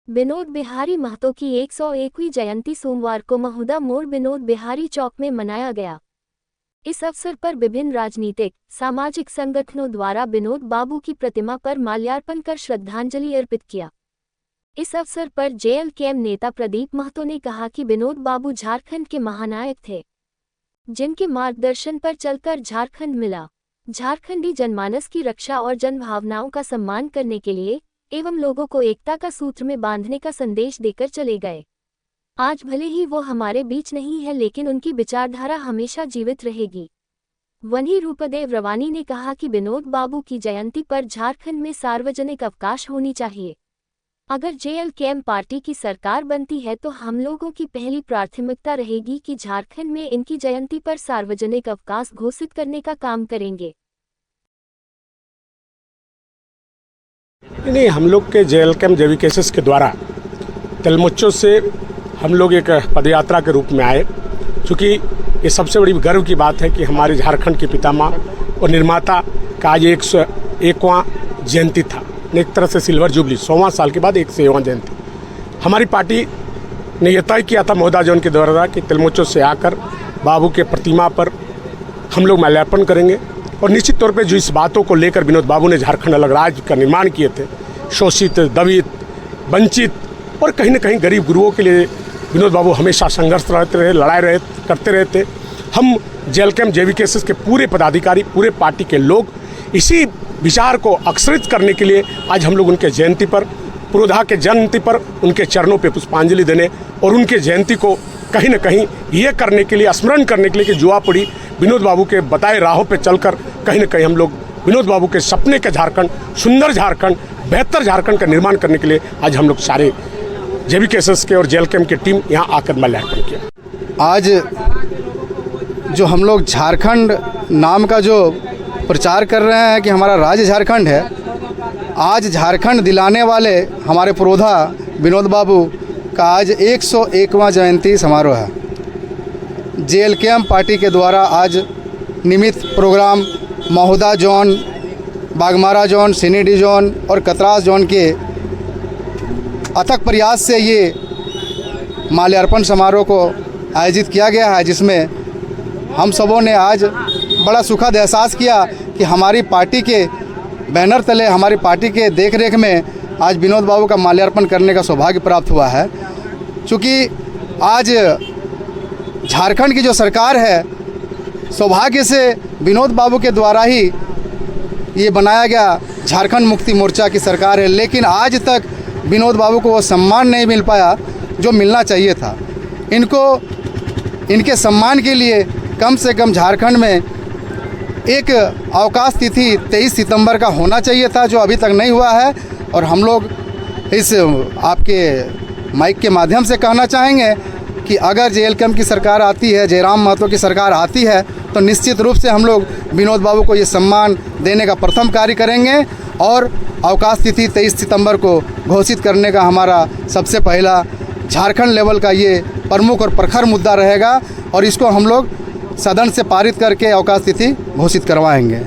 विनोद बिहारी महतो की 101वीं जयंती सोमवार को महुदा मोड़ विनोद बिहारी चौक में मनाया गया। इस अवसर पर विभिन्न राजनीतिक सामाजिक संगठनों द्वारा विनोद बाबू की प्रतिमा पर माल्यार्पण कर श्रद्धांजलि अर्पित किया। इस अवसर पर जेएलकेएम नेता प्रदीप महतो ने कहा कि विनोद बाबू झारखंड के महानायक थे, जिनके मार्गदर्शन पर चलकर झारखंड मिला। झारखंडी जनमानस की रक्षा और जनभावनाओं का सम्मान करने के लिए एवं लोगों को एकता का सूत्र में बांधने का संदेश देकर चले गए। आज भले ही वो हमारे बीच नहीं है, लेकिन उनकी विचारधारा हमेशा जीवित रहेगी। वहीं रूपदेव रवानी ने कहा कि विनोद बाबू की जयंती पर झारखंड में सार्वजनिक अवकाश होनी चाहिए। अगर जेएलकेएम पार्टी की सरकार बनती है तो हम लोगों की पहली प्राथमिकता रहेगी कि झारखंड में इनकी जयंती पर सार्वजनिक अवकाश घोषित करने का काम करेंगे। नहीं, हम लोग के जेएलकेएम जेवीकेएस के द्वारा तेलमुच्चो से हम लोग एक पदयात्रा के रूप में आए, क्योंकि ये सबसे बड़ी गर्व की बात है कि हमारे झारखंड के पितामह और निर्माता का आज 101वां जयंती था। एक तरह से सिल्वर जुबली 100वां साल के बाद 101वां जयंती। हमारी पार्टी ने यह तय किया था महोदा जोन के द्वारा कि तेलमुच्चो से आकर बाबू के प्रतिमा पर हम लोग माल्यार्पण करेंगे। और निश्चित तौर पे जो इस बातों को लेकर विनोद बाबू ने झारखंड अलग राज्य का निर्माण किए थे, शोषित, दबित, वंचित और कहीं न कहीं गरीब गुरुओं के लिए विनोद बाबू हमेशा संघर्ष करते रहे थे। हम जेएलकेएम जेवीकेएस के पूरे पदाधिकारी, पूरे पार्टी के लोग इसी विचार को अक्षरित करने के लिए आज हम लोग उनके जयंती पर, पुरोधा के जयंती पर उनके चरणों पे पुष्पांजलि देने और उनके जयंती को कहीं न कहीं ये करने के लिए, स्मरण करने के लिए कि युवा पीढ़ी विनोद बाबू के बताए राहों पे चलकर कहीं न कहीं हम लोग विनोद बाबू के सपने के झारखंड, सुंदर झारखंड, बेहतर झारखंड का निर्माण करने के लिए आज हम लोग सारे जेवीकेएस के और जेएलकेएम की टीम यहाँ आकर माल्यार्पण किया। आज जो हम लोग झारखंड नाम का जो प्रचार कर रहे हैं कि हमारा राज्य झारखंड है, आज झारखंड दिलाने वाले हमारे पुरोधा विनोद बाबू का आज 101वां जयंती समारोह है। जेएलकेएम पार्टी के द्वारा आज निमित्त program Mahuda zone, Bagmara zone, Sinidih zone और कतरास जोन के अथक प्रयास से ये माल्यार्पण समारोह को आयोजित किया गया है, जिसमें हम सबों ने आज बड़ा सुखद एहसास किया कि हमारी पार्टी के बैनर तले, हमारी पार्टी के देखरेख में आज विनोद बाबू का माल्यार्पण करने का सौभाग्य प्राप्त हुआ है। क्योंकि आज झारखंड की जो सरकार है, सौभाग्य से विनोद बाबू के द्वारा ही ये बनाया गया झारखंड मुक्ति मोर्चा की सरकार है, लेकिन आज तक विनोद बाबू को वो सम्मान नहीं मिल पाया जो मिलना चाहिए था। इनके सम्मान के लिए कम से कम झारखंड में एक अवकाश तिथि 23 सितंबर का होना चाहिए था, जो अभी तक नहीं हुआ है। और हम लोग इस आपके माइक के माध्यम से कहना चाहेंगे कि अगर जेएलकेएम की सरकार आती है, जयराम महतो की सरकार आती है, तो निश्चित रूप से हम लोग विनोद बाबू को ये सम्मान देने का प्रथम कार्य करेंगे और अवकाश तिथि 23 सितंबर को घोषित करने का हमारा सबसे पहला झारखंड लेवल का ये प्रमुख और प्रखर मुद्दा रहेगा और इसको हम लोग सदन से पारित करके अवकाश तिथि घोषित करवाएंगे।